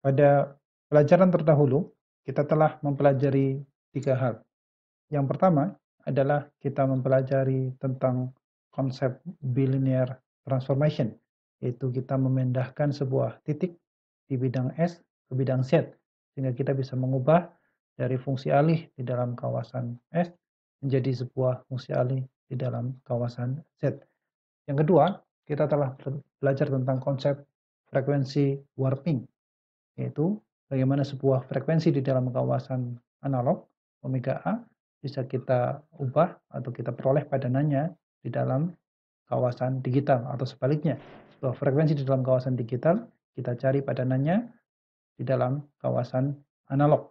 Pada pelajaran terdahulu, kita telah mempelajari 3 hal. Yang pertama adalah kita mempelajari tentang konsep bilinear transformation, yaitu kita memindahkan sebuah titik di bidang S ke bidang Z, sehingga kita bisa mengubah dari fungsi alih di dalam kawasan S menjadi sebuah fungsi alih di dalam kawasan Z. Yang kedua, kita telah belajar tentang konsep frekuensi warping, yaitu bagaimana sebuah frekuensi di dalam kawasan analog omega A bisa kita ubah atau kita peroleh padanannya di dalam kawasan digital, atau sebaliknya, sebuah frekuensi di dalam kawasan digital kita cari padanannya di dalam kawasan analog.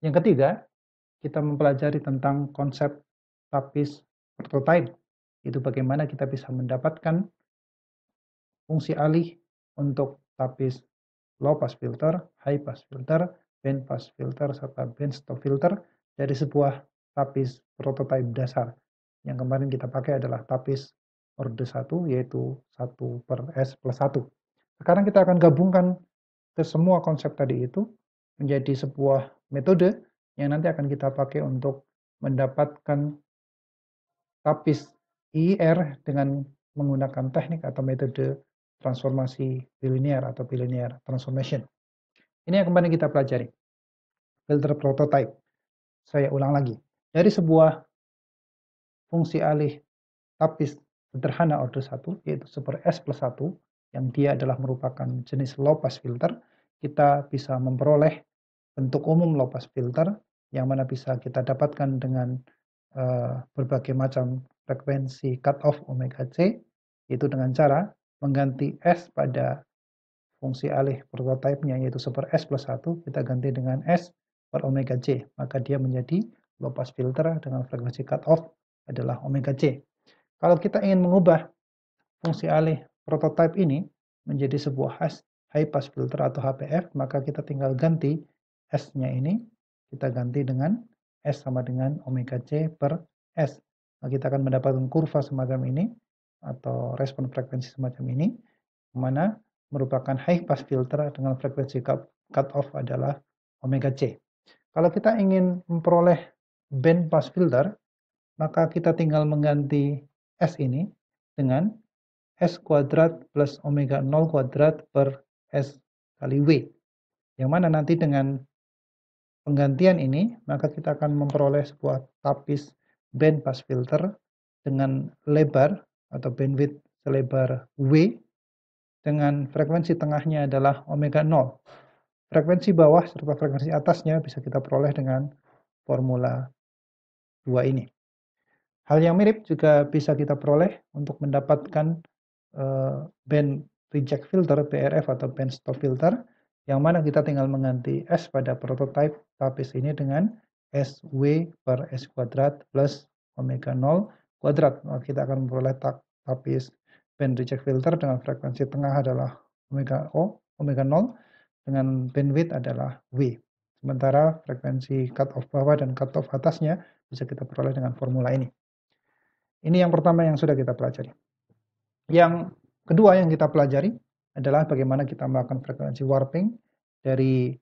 Yang ketiga, kita mempelajari tentang konsep tapis prototype, itu bagaimana kita bisa mendapatkan fungsi alih untuk tapis low pass filter, high pass filter, band pass filter, serta band stop filter dari sebuah tapis prototype dasar. Yang kemarin kita pakai adalah tapis orde 1, yaitu 1/S+1. Sekarang kita akan gabungkan ke semua konsep tadi itu menjadi sebuah metode yang nanti akan kita pakai untuk mendapatkan tapis IIR dengan menggunakan teknik atau metode transformasi bilinear atau bilinear transformation. Ini yang kemarin kita pelajari, filter prototype. Saya ulang lagi, dari sebuah fungsi alih tapis sederhana orde 1, yaitu 1/S+1, yang dia adalah merupakan jenis low pass filter, kita bisa memperoleh bentuk umum low pass filter yang mana bisa kita dapatkan dengan berbagai macam frekuensi cut off omega C, itu dengan cara mengganti S pada fungsi alih prototipenya, yaitu 1/S+1, kita ganti dengan S per omega C, maka dia menjadi low pass filter dengan frekuensi cut off adalah omega C. Kalau kita ingin mengubah fungsi alih prototype ini menjadi sebuah high pass filter atau HPF, maka kita tinggal ganti S-nya ini, kita ganti dengan S sama dengan omega C per S. Nah, kita akan mendapatkan kurva semacam ini, atau respon frekuensi semacam ini, mana merupakan high pass filter dengan frekuensi cut off adalah omega C. Kalau kita ingin memperoleh band pass filter, maka kita tinggal mengganti S ini dengan S kuadrat plus omega 0 kuadrat per S kali W. Yang mana nanti dengan penggantian ini, maka kita akan memperoleh sebuah tapis band pass filter dengan lebar atau bandwidth selebar W dengan frekuensi tengahnya adalah omega 0. Frekuensi bawah serta frekuensi atasnya bisa kita peroleh dengan formula 2 ini. Hal yang mirip juga bisa kita peroleh untuk mendapatkan band reject filter BRF atau band stop filter, yang mana kita tinggal mengganti S pada prototype tapis ini dengan SW per S kuadrat plus omega 0 kuadrat. Maka kita akan memperoleh tapis band reject filter dengan frekuensi tengah adalah omega 0 dengan bandwidth adalah W. Sementara frekuensi cut off bawah dan cut off atasnya bisa kita peroleh dengan formula ini. Ini yang pertama yang sudah kita pelajari. Yang kedua yang kita pelajari adalah bagaimana kita melakukan frekuensi warping dari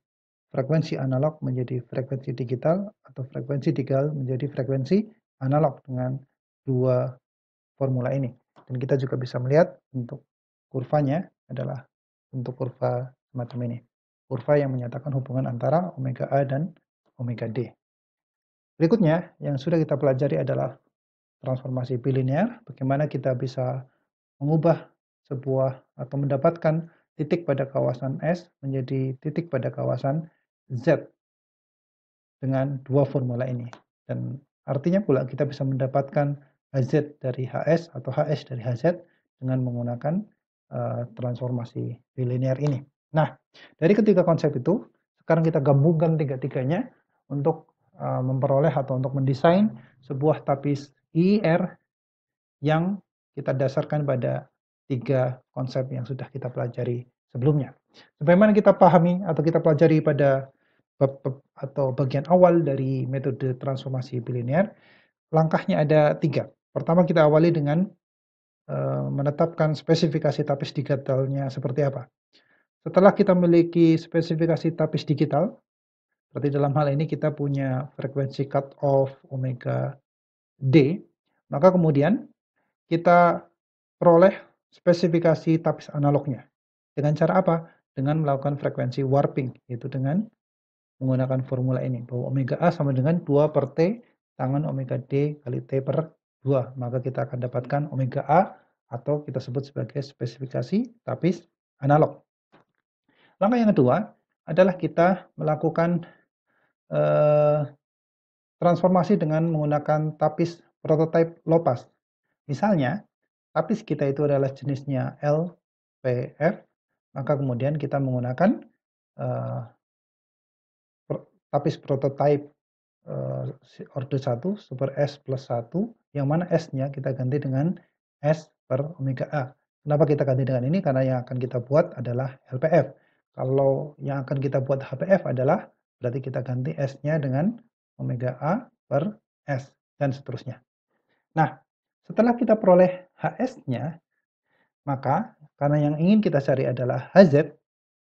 frekuensi analog menjadi frekuensi digital, atau frekuensi digital menjadi frekuensi analog dengan dua formula ini. Dan kita juga bisa melihat untuk kurvanya adalah bentuk kurva semacam ini. Kurva yang menyatakan hubungan antara omega A dan omega D. Berikutnya yang sudah kita pelajari adalah transformasi bilinear, bagaimana kita bisa mengubah sebuah atau mendapatkan titik pada kawasan S menjadi titik pada kawasan Z dengan dua formula ini. Dan artinya pula kita bisa mendapatkan HZ dari HS atau HS dari HZ dengan menggunakan transformasi bilinear ini. Nah, dari ketiga konsep itu, sekarang kita gabungkan tiga-tiganya untuk memperoleh atau untuk mendesain sebuah tapis IIR yang kita dasarkan pada tiga konsep yang sudah kita pelajari sebelumnya. Sebagaimana kita pahami atau kita pelajari pada atau bagian awal dari metode transformasi bilinear, langkahnya ada tiga. Pertama, kita awali dengan menetapkan spesifikasi tapis digitalnya seperti apa. Setelah kita memiliki spesifikasi tapis digital, berarti dalam hal ini kita punya frekuensi cut off omega D, maka kemudian kita peroleh spesifikasi tapis analognya. Dengan cara apa? Dengan melakukan frekuensi warping, yaitu dengan menggunakan formula ini, bahwa omega A sama dengan 2 per T tangan omega D kali T per 2. Maka kita akan dapatkan omega A atau kita sebut sebagai spesifikasi tapis analog. Langkah yang kedua adalah kita melakukan transformasi dengan menggunakan tapis prototype low pass. Misalnya, tapis kita itu adalah jenisnya LPF, maka kemudian kita menggunakan tapis prototype orde 1 super S plus 1, yang mana S-nya kita ganti dengan S per omega A. Kenapa kita ganti dengan ini? Karena yang akan kita buat adalah LPF. Kalau yang akan kita buat HPF adalah berarti kita ganti S-nya dengan omega A per S, dan seterusnya. Nah, setelah kita peroleh HS-nya, maka karena yang ingin kita cari adalah HZ,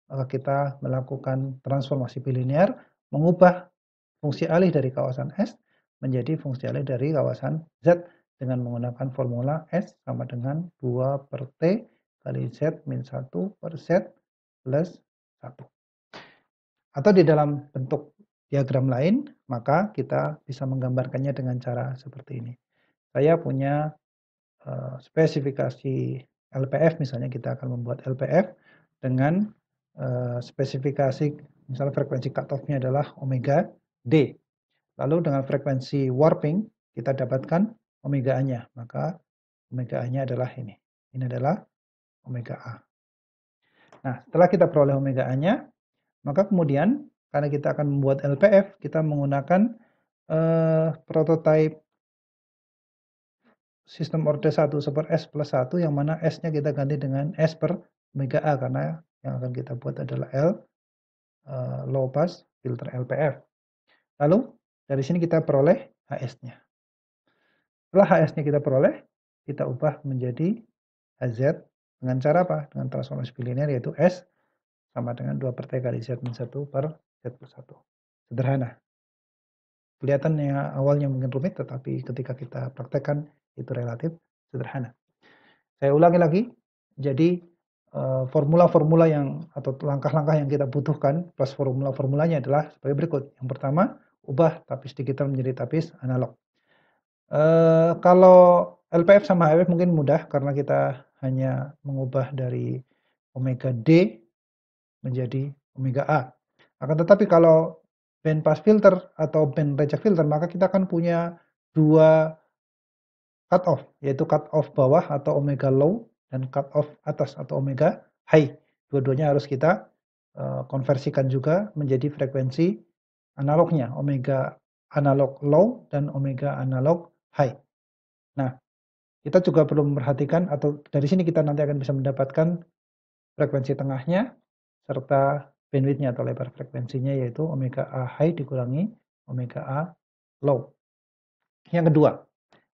maka kita melakukan transformasi bilinear, mengubah fungsi alih dari kawasan S menjadi fungsi alih dari kawasan Z dengan menggunakan formula S sama dengan 2 per T kali Z min 1 per Z plus 1. Atau di dalam bentuk diagram lain, maka kita bisa menggambarkannya dengan cara seperti ini. Saya punya spesifikasi LPF, misalnya kita akan membuat LPF dengan spesifikasi misalnya frekuensi cutoff-nya adalah omega D. Lalu dengan frekuensi warping kita dapatkan omega A-nya, maka omega A-nya adalah ini. Ini adalah omega A. Nah, setelah kita peroleh omega A-nya, maka kemudian karena kita akan membuat LPF, kita menggunakan prototype sistem orde 1 super S plus 1, yang mana S-nya kita ganti dengan S per omega A, karena yang akan kita buat adalah low pass filter LPF. Lalu dari sini kita peroleh HS-nya. Setelah HS-nya kita peroleh, kita ubah menjadi HZ dengan cara apa? Dengan transformasi bilinear, yaitu S sama dengan 2 per T kali Z min 1 per Z plus 1. Sederhana. Kelihatan yang awalnya mungkin rumit, tetapi ketika kita praktekkan itu relatif sederhana. Saya ulangi lagi, jadi formula-formula yang atau langkah-langkah yang kita butuhkan plus formula-formulanya adalah sebagai berikut. Yang pertama, ubah tapis digital menjadi tapis analog. Kalau LPF sama HPF mungkin mudah karena kita hanya mengubah dari omega D menjadi omega A. Akan tetapi kalau band pass filter atau band reject filter, maka kita akan punya dua cut off, yaitu cut off bawah atau omega low dan cut off atas atau omega high. Dua-duanya harus kita konversikan juga menjadi frekuensi analognya, omega analog low dan omega analog high. Nah, kita juga perlu memperhatikan, atau dari sini kita nanti akan bisa mendapatkan frekuensi tengahnya serta bandwidth-nya atau lebar frekuensinya, yaitu omega A high dikurangi omega A low. Yang kedua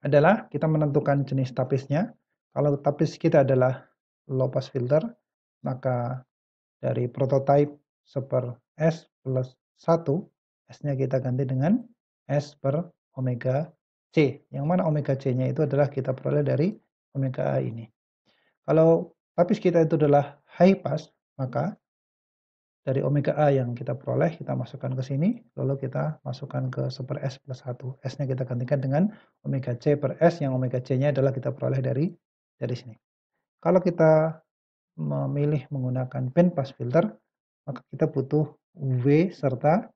adalah kita menentukan jenis tapisnya. Kalau tapis kita adalah low pass filter, maka dari prototype super S plus 1, S-nya kita ganti dengan S per omega C, yang mana omega C-nya itu adalah kita peroleh dari omega A ini. Kalau tapis kita itu adalah high pass, maka dari omega A yang kita peroleh, kita masukkan ke sini, lalu kita masukkan ke super S plus 1. S-nya kita gantikan dengan omega C per S, yang omega C-nya adalah kita peroleh dari sini. Kalau kita memilih menggunakan band pass filter, maka kita butuh W serta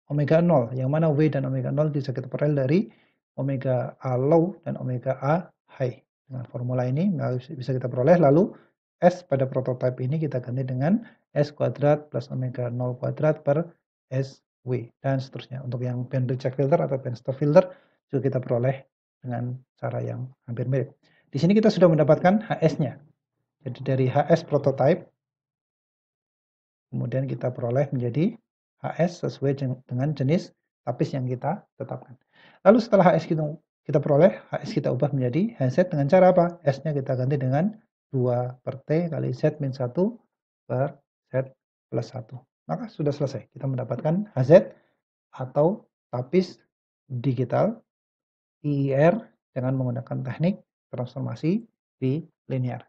omega 0, yang mana W dan omega 0 bisa kita peroleh dari omega A low dan omega A high. Dengan formula ini bisa kita peroleh, lalu S pada prototipe ini kita ganti dengan S kuadrat plus omega 0 kuadrat per SW, dan seterusnya. Untuk yang band reject filter atau band stop filter juga kita peroleh dengan cara yang hampir mirip. Di sini kita sudah mendapatkan HS-nya. Jadi dari HS prototype, kemudian kita peroleh menjadi HS sesuai dengan jenis tapis yang kita tetapkan. Lalu setelah HS kita peroleh, HS kita ubah menjadi HZ dengan cara apa? S-nya kita ganti dengan 2 per T kali Z min 1 per Z plus 1. Maka sudah selesai. Kita mendapatkan HZ atau tapis digital IIR dengan menggunakan teknik transformasi bilinear.